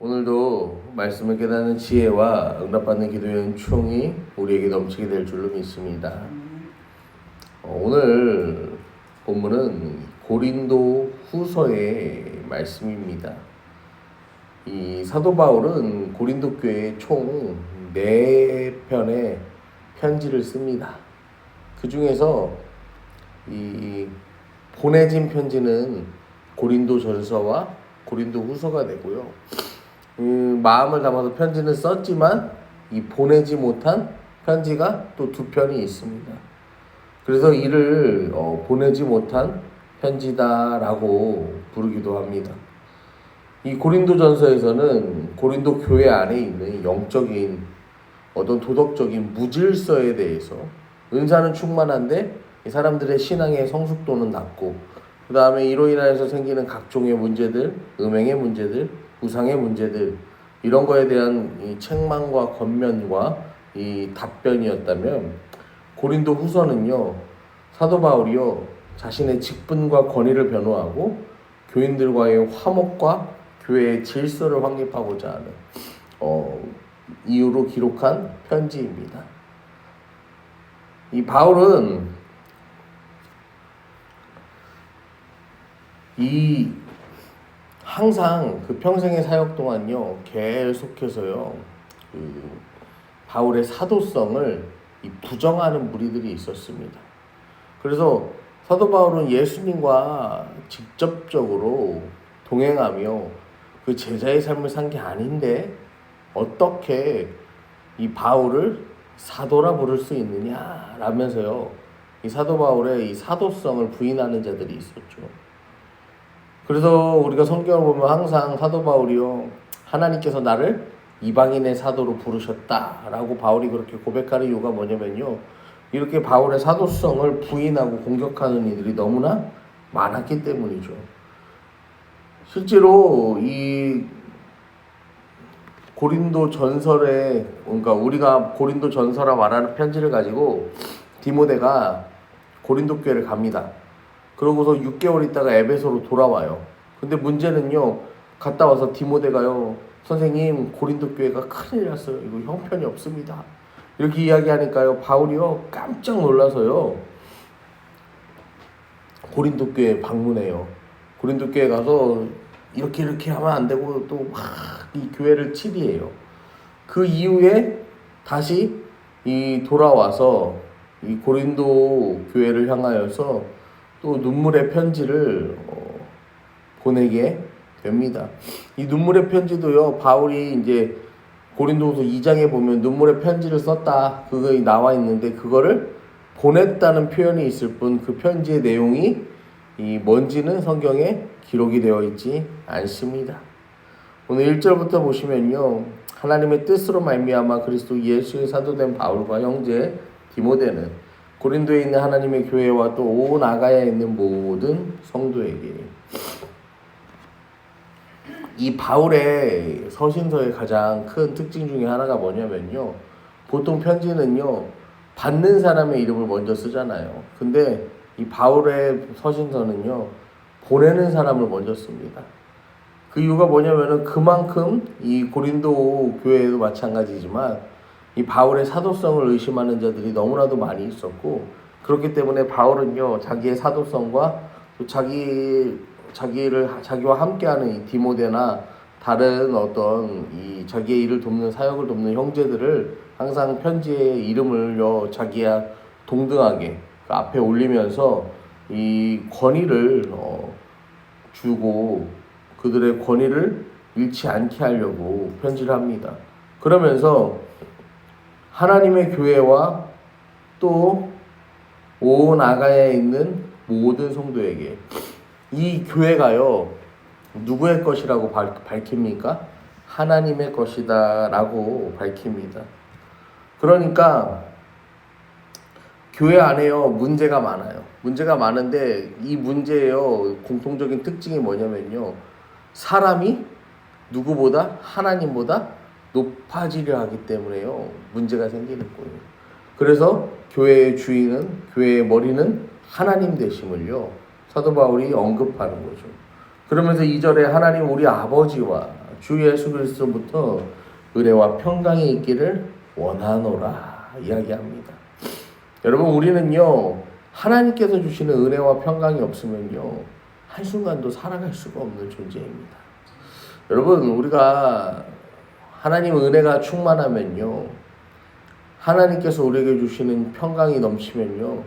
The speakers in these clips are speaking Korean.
오늘도 말씀을 깨닫는 지혜와 응답받는 기도의 은총이 우리에게 넘치게 될 줄로 믿습니다. 오늘 본문은 고린도 후서의 말씀입니다. 이 사도 바울은 고린도 교회에 총 4편의 편지를 씁니다. 그 중에서 이 보내진 편지는 고린도 전서와 고린도 후서가 되고요. 마음을 담아서 편지는 썼지만 이 보내지 못한 편지가 또 2편이 있습니다. 그래서 이를 보내지 못한 편지다라고 부르기도 합니다. 이 고린도전서에서는 고린도 교회 안에 있는 영적인 어떤 도덕적인 무질서에 대해서 은사는 충만한데 이 사람들의 신앙의 성숙도는 낮고 그 다음에 이로 인해서 생기는 각종의 문제들, 음행의 문제들, 우상의 문제들 이런 거에 대한 이 책망과 권면과 이 답변이었다면 고린도 후서는요 사도 바울이요 자신의 직분과 권위를 변호하고 교인들과의 화목과 교회의 질서를 확립하고자 하는 이유로 기록한 편지입니다. 이 바울은 항상 그 평생의 사역 동안요 계속해서요 바울의 사도성을 부정하는 무리들이 있었습니다. 그래서 사도 바울은 예수님과 직접적으로 동행하며 그 제자의 삶을 산 게 아닌데 어떻게 이 바울을 사도라 부를 수 있느냐라면서요 이 사도 바울의 이 사도성을 부인하는 자들이 있었죠. 그래서 우리가 성경을 보면 항상 사도 바울이요 하나님께서 나를 이방인의 사도로 부르셨다라고 바울이 그렇게 고백하는 이유가 뭐냐면요 이렇게 바울의 사도성을 부인하고 공격하는 이들이 너무나 많았기 때문이죠. 실제로 이 고린도 전설에 그러니까 우리가 고린도 전서라 말하는 편지를 가지고 디모데가 고린도 교회를 갑니다. 그러고서 6개월 있다가 에베소로 돌아와요. 근데 문제는요 갔다 와서 디모데가요 선생님 고린도 교회가 큰일 났어요. 이거 형편이 없습니다. 이렇게 이야기하니까요 바울이요 깜짝 놀라서요 고린도 교회 방문해요. 고린도 교회 가서 이렇게 하면 안 되고 또 막 이 교회를 치리해요. 그 이후에 다시 돌아와서 이 고린도 교회를 향하여서 또 눈물의 편지를 보내게 됩니다. 이 눈물의 편지도요 바울이 이제 고린도후서 2장에 보면 눈물의 편지를 썼다 그거 나와 있는데 그거를 보냈다는 표현이 있을 뿐 그 편지의 내용이 뭔지는 성경에 기록이 되어 있지 않습니다. 오늘 1절부터 보시면요 하나님의 뜻으로 말미암아 그리스도 예수의 사도된 바울과 형제 디모데는 고린도에 있는 하나님의 교회와 또 온 아가야에 있는 모든 성도에게 이 바울의 서신서의 가장 큰 특징 중에 하나가 뭐냐면요 보통 편지는요 받는 사람의 이름을 먼저 쓰잖아요. 근데 이 바울의 서신서는요 보내는 사람을 먼저 씁니다. 그 이유가 뭐냐면은 그만큼 이 고린도 교회도 마찬가지지만 이 바울의 사도성을 의심하는 자들이 너무나도 많이 있었고 그렇기 때문에 바울은요 자기의 사도성과 또 자기와 함께하는 이 디모데나 다른 어떤 이 자기의 일을 돕는 사역을 돕는 형제들을 항상 편지에 이름을요 자기야 동등하게 그 앞에 올리면서 이 권위를 주고 그들의 권위를 잃지 않게 하려고 편지를 합니다. 그러면서 하나님의 교회와 또 온 아가야에 있는 모든 성도에게 이 교회가요 누구의 것이라고 밝힙니까? 하나님의 것이다 라고 밝힙니다. 그러니까 교회 안에요 문제가 많아요. 문제가 많은데 이 문제의 공통적인 특징이 뭐냐면요 사람이 누구보다 하나님보다 높아지려 하기 때문에요 문제가 생기는 거예요. 그래서 교회의 주인은 교회의 머리는 하나님 되심을요 사도 바울이 언급하는 거죠. 그러면서 2절에 하나님 우리 아버지와 주 예수 그리스도부터 은혜와 평강이 있기를 원하노라 이야기합니다. 여러분, 우리는요 하나님께서 주시는 은혜와 평강이 없으면요 한순간도 살아갈 수가 없는 존재입니다. 여러분, 우리가 하나님 은혜가 충만하면요, 하나님께서 우리에게 주시는 평강이 넘치면요,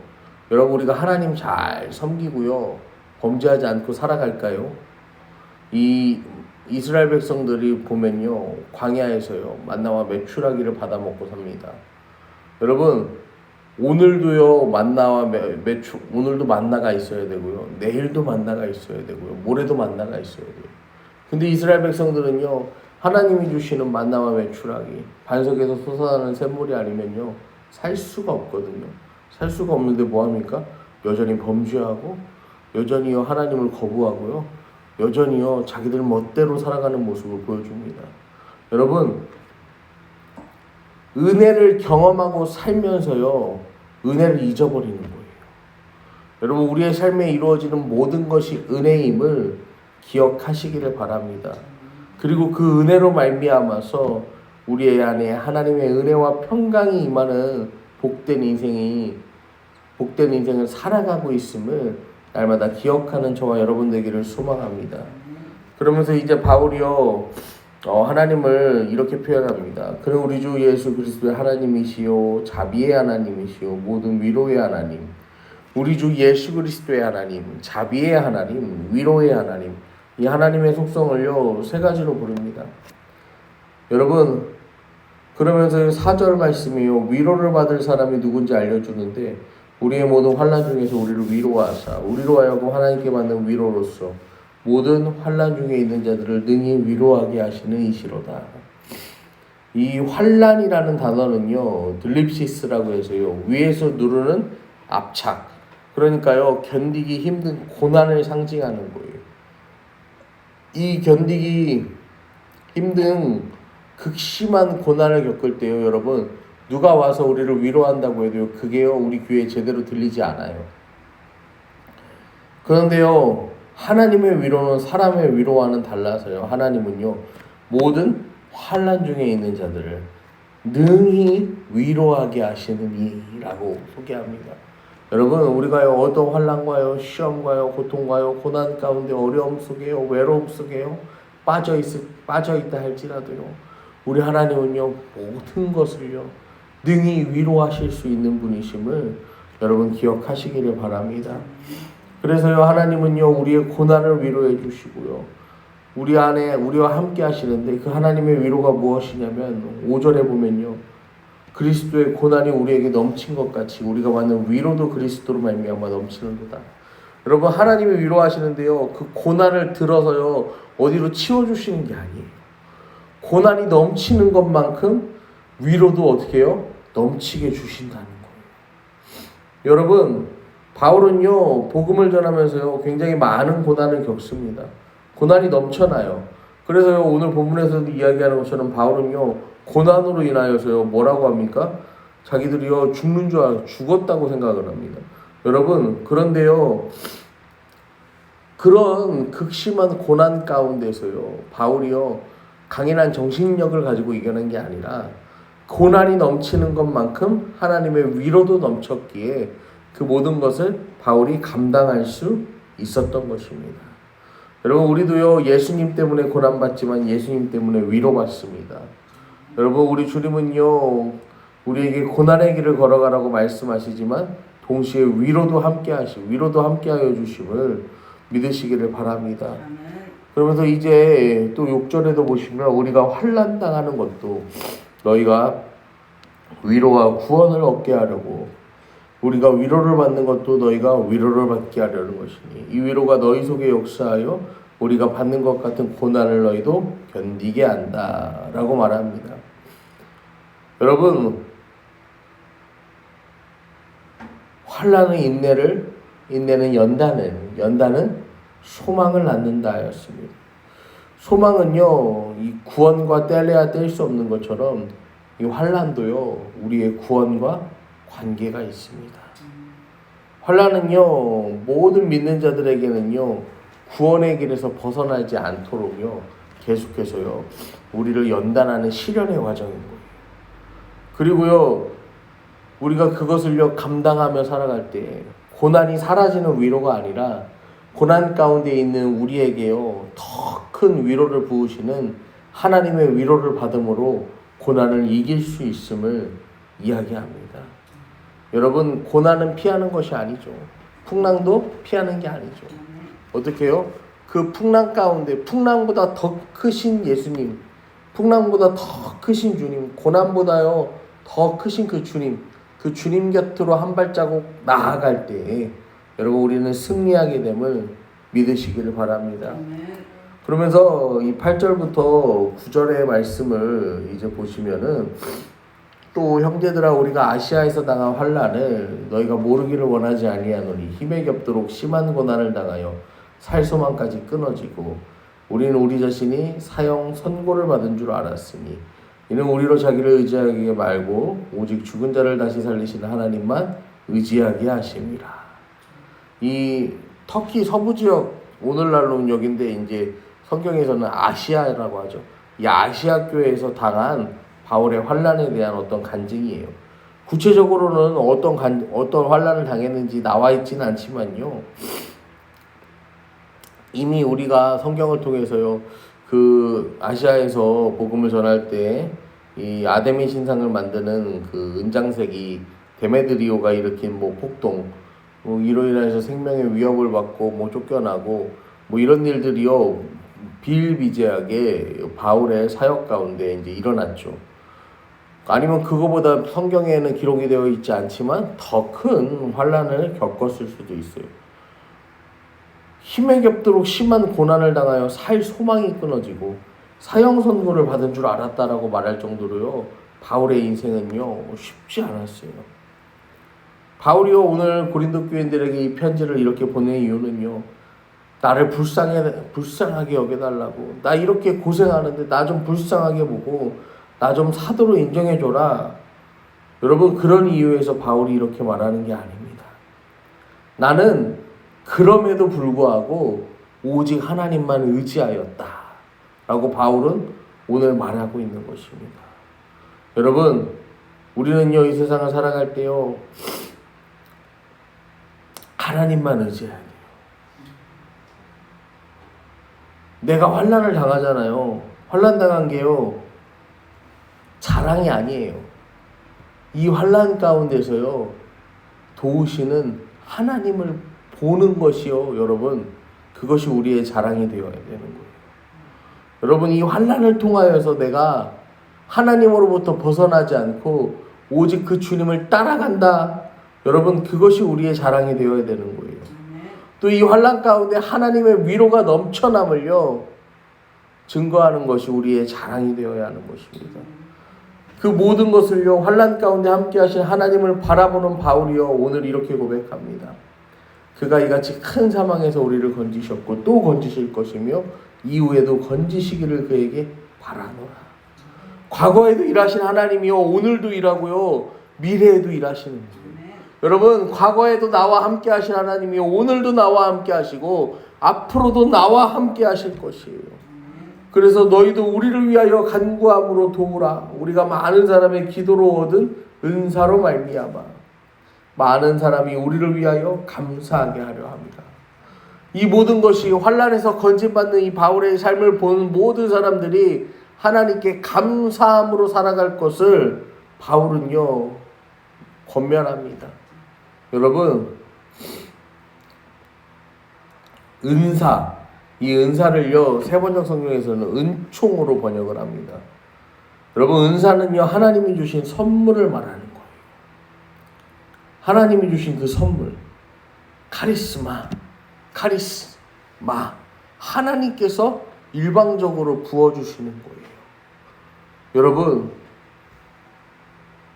여러분, 우리가 하나님 잘 섬기고요 범죄하지 않고 살아갈까요? 이 이스라엘 백성들이 보면요 광야에서요 만나와 메추라기를 받아 먹고 삽니다. 여러분, 오늘도요 만나와 오늘도 만나가 있어야 되고요, 내일도 만나가 있어야 되고요, 모레도 만나가 있어야 돼요. 근데 이스라엘 백성들은요 하나님이 주시는 만나와 메추라기, 반석에서 솟아나는 샘물이 아니면요 살 수가 없거든요. 살 수가 없는데 뭐합니까? 여전히 범죄하고, 여전히요 하나님을 거부하고요, 여전히요 자기들 멋대로 살아가는 모습을 보여줍니다. 여러분, 은혜를 경험하고 살면서요 은혜를 잊어버리는 거예요. 여러분, 우리의 삶에 이루어지는 모든 것이 은혜임을 기억하시기를 바랍니다. 그리고 그 은혜로 말미암아서 우리의 안에 하나님의 은혜와 평강이 임하는 복된 인생을 살아가고 있음을 날마다 기억하는 저와 여러분 되기를 소망합니다. 그러면서 이제 바울이요 하나님을 이렇게 표현합니다. 그는 우리 주 예수 그리스도의 하나님이시요 자비의 하나님이시요 모든 위로의 하나님, 우리 주 예수 그리스도의 하나님, 자비의 하나님, 위로의 하나님, 이 하나님의 속성을요 세 가지로 부릅니다. 여러분, 그러면서 4절 말씀이요 위로를 받을 사람이 누군지 알려주는데, 우리의 모든 환난 중에서 우리를 위로하사 우리로 하여금 하나님께 받는 위로로서 모든 환난 중에 있는 자들을 능히 위로하게 하시는 이시로다. 이 환난이라는 단어는요 들립시스라고 해서요 위에서 누르는 압착, 그러니까요 견디기 힘든 고난을 상징하는 거예요. 이 견디기 힘든 극심한 고난을 겪을 때요 여러분, 누가 와서 우리를 위로한다고 해도요 그게요 우리 귀에 제대로 들리지 않아요. 그런데요 하나님의 위로는 사람의 위로와는 달라서요, 하나님은요 모든 환난 중에 있는 자들을 능히 위로하게 하시느니라고 소개합니다. 여러분, 우리가요 어떤 환난과요 시험과요 고통과요 고난 가운데 어려움 속에요 외로움 속에요 빠져있다 할지라도요 우리 하나님은요 모든 것을요 능히 위로하실 수 있는 분이심을 여러분 기억하시기를 바랍니다. 그래서요 하나님은요 우리의 고난을 위로해 주시고요 우리 안에 우리와 함께 하시는데, 그 하나님의 위로가 무엇이냐면 5절에 보면요 그리스도의 고난이 우리에게 넘친 것 같이 우리가 받는 위로도 그리스도로 말미암아 넘치는도다. 여러분, 하나님이 위로하시는데요 그 고난을 들어서요 어디로 치워주시는 게 아니에요. 고난이 넘치는 것만큼 위로도 어떻게 해요? 넘치게 주신다는 거예요. 여러분, 바울은요 복음을 전하면서요 굉장히 많은 고난을 겪습니다. 고난이 넘쳐나요. 그래서요 오늘 본문에서도 이야기하는 것처럼 바울은요 고난으로 인하여서요 뭐라고 합니까? 자기들이요 죽었다고 생각을 합니다. 여러분, 그런데요 그런 극심한 고난 가운데서요 바울이요 강인한 정신력을 가지고 이겨낸 게 아니라 고난이 넘치는 것만큼 하나님의 위로도 넘쳤기에 그 모든 것을 바울이 감당할 수 있었던 것입니다. 여러분, 우리도요 예수님 때문에 고난받지만 예수님 때문에 위로받습니다. 여러분, 우리 주님은요 우리에게 고난의 길을 걸어가라고 말씀하시지만 동시에 위로도 함께하여 주심을 믿으시기를 바랍니다. 그러면서 이제 또 6절에도 보시면 우리가 환난 당하는 것도 너희가 위로와 구원을 얻게 하려고, 우리가 위로를 받는 것도 너희가 위로를 받게 하려는 것이니 이 위로가 너희 속에 역사하여 우리가 받는 것 같은 고난을 너희도 견디게 한다라고 말합니다. 여러분, 환난은 인내는 연단은 소망을 낳는다 하였습니다. 소망은요 이 구원과 뗄래야 뗄 수 없는 것처럼 이 환난도요 우리의 구원과 관계가 있습니다. 환난은요 모든 믿는 자들에게는요 구원의 길에서 벗어나지 않도록요 계속해서요 우리를 연단하는 시련의 과정인 거예요. 그리고요 우리가 그것을요 감당하며 살아갈 때 고난이 사라지는 위로가 아니라 고난 가운데 있는 우리에게요 더 큰 위로를 부으시는 하나님의 위로를 받음으로 고난을 이길 수 있음을 이야기합니다. 여러분, 고난은 피하는 것이 아니죠. 풍랑도 피하는 게 아니죠. 어떻게 해요? 그 풍랑 가운데 풍랑보다 더 크신 예수님, 풍랑보다 더 크신 주님, 고난보다요 더 크신 그 주님 곁으로 한 발자국 나아갈 때 여러분 우리는 승리하게 됨을 믿으시기를 바랍니다. 그러면서 이 8절부터 9절의 말씀을 이제 보시면은 또 형제들아 우리가 아시아에서 당한 환난을 너희가 모르기를 원하지 아니하노니 힘에 겹도록 심한 고난을 당하여 살 소망까지 끊어지고 우리는 우리 자신이 사형 선고를 받은 줄 알았으니 이는 우리로 자기를 의지하게 말고 오직 죽은 자를 다시 살리시는 하나님만 의지하게 하심이라. 이 터키 서부 지역 오늘날로는 여긴데 이제 성경에서는 아시아라고 하죠. 이 아시아 교회에서 당한 바울의 환난에 대한 어떤 간증이에요. 구체적으로는 어떤 환난을 당했는지 나와 있지는 않지만요. 이미 우리가 성경을 통해서요. 그 아시아에서 복음을 전할 때 이 아데미 신상을 만드는 그 은장색이 데메드리오가 일으킨 뭐 폭동, 이로 인해서 생명의 위협을 받고 뭐 쫓겨나고 뭐 이런 일들이요 비일비재하게 바울의 사역 가운데 이제 일어났죠. 아니면 그거보다 성경에는 기록이 되어 있지 않지만 더 큰 환난을 겪었을 수도 있어요. 힘에 겹도록 심한 고난을 당하여 살 소망이 끊어지고 사형 선고를 받은 줄 알았다라고 말할 정도로요. 바울의 인생은요 쉽지 않았어요. 바울이요 오늘 고린도 교인들에게 이 편지를 이렇게 보낸 이유는요. 나를 불쌍하게 여겨달라고. 나 이렇게 고생하는데 나 좀 불쌍하게 보고 나 좀 사도로 인정해줘라. 여러분 그런 이유에서 바울이 이렇게 말하는 게 아닙니다. 나는 그럼에도 불구하고 오직 하나님만 의지하였다. 라고 바울은 오늘 말하고 있는 것입니다. 여러분 우리는요 이 세상을 살아갈 때요 하나님만 의지해야 돼요. 내가 환난을 당하잖아요. 환난 당한 게요 자랑이 아니에요. 이 환난 가운데서요 도우시는 하나님을 보는 것이요 여러분 그것이 우리의 자랑이 되어야 되는 거예요. 여러분 이 환난을 통하여서 내가 하나님으로부터 벗어나지 않고 오직 그 주님을 따라간다. 여러분 그것이 우리의 자랑이 되어야 되는 거예요. 또 이 환난 가운데 하나님의 위로가 넘쳐남을요 증거하는 것이 우리의 자랑이 되어야 하는 것입니다. 그 모든 것을요 환난 가운데 함께 하신 하나님을 바라보는 바울이요 오늘 이렇게 고백합니다. 그가 이같이 큰 사망에서 우리를 건지셨고 또 건지실 것이며 이후에도 건지시기를 그에게 바라노라. 과거에도 일하신 하나님이요 오늘도 일하고요 미래에도 일하시는 거예요. 여러분 과거에도 나와 함께 하신 하나님이요 오늘도 나와 함께 하시고 앞으로도 나와 함께 하실 것이에요. 그래서 너희도 우리를 위하여 간구함으로 도우라. 우리가 많은 사람의 기도로 얻은 은사로 말미암아 많은 사람이 우리를 위하여 감사하게 하려 합니다. 이 모든 것이 환난에서 건진받는 이 바울의 삶을 보는 모든 사람들이 하나님께 감사함으로 살아갈 것을 바울은요 권면합니다. 여러분 은사, 이 은사를요 세번역 성경에서는 은총으로 번역을 합니다. 여러분 은사는요 하나님이 주신 선물을 말하는 거예요. 하나님이 주신 그 선물 카리스마 하나님께서 일방적으로 부어주시는 거예요. 여러분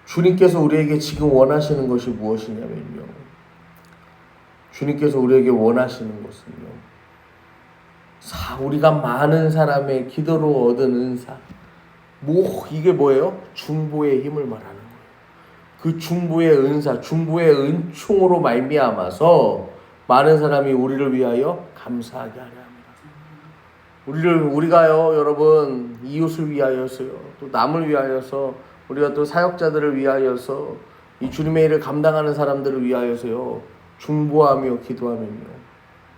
주님께서 우리에게 지금 원하시는 것이 무엇이냐면요 주님께서 우리에게 원하시는 것은요 우리가 많은 사람의 기도로 얻은 은사 이게 뭐예요? 중보의 힘을 말하는 거예요. 그 중보의 은사 중보의 은총으로 말미암아서 많은 사람이 우리를 위하여 감사하게 하려 합니다. 우리가요, 여러분, 이웃을 위하여서요, 또 남을 위하여서, 우리가 또 사역자들을 위하여서, 이 주님의 일을 감당하는 사람들을 위하여서요, 중보하며 기도하면요,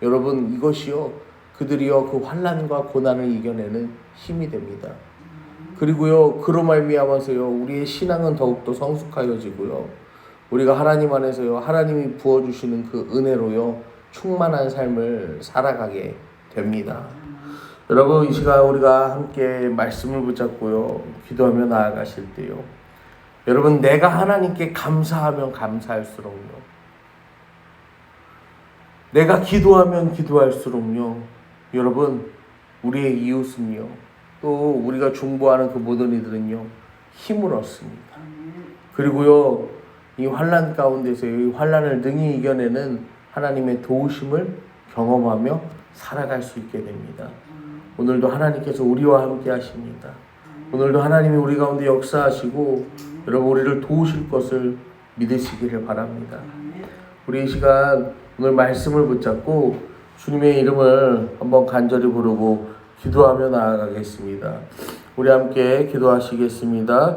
여러분, 이것이요, 그들이요, 그 환난과 고난을 이겨내는 힘이 됩니다. 그리고요, 그로 말미암아서요, 우리의 신앙은 더욱더 성숙하여지고요, 우리가 하나님 안에서요, 하나님이 부어주시는 그 은혜로요, 충만한 삶을 살아가게 됩니다. 여러분, 이 시간 우리가 함께 말씀을 붙잡고요, 기도하며 나아가실 때요, 여러분, 내가 하나님께 감사하면 감사할수록요, 내가 기도하면 기도할수록요, 여러분, 우리의 이웃은요, 또 우리가 중보하는 그 모든 이들은요, 힘을 얻습니다. 그리고요, 이 환난 가운데서 이 환난을 능히 이겨내는 하나님의 도우심을 경험하며 살아갈 수 있게 됩니다. 오늘도 하나님께서 우리와 함께 하십니다. 오늘도 하나님이 우리 가운데 역사하시고 여러분 우리를 도우실 것을 믿으시기를 바랍니다. 우리 이 시간 오늘 말씀을 붙잡고 주님의 이름을 한번 간절히 부르고 기도하며 나아가겠습니다. 우리 함께 기도하시겠습니다.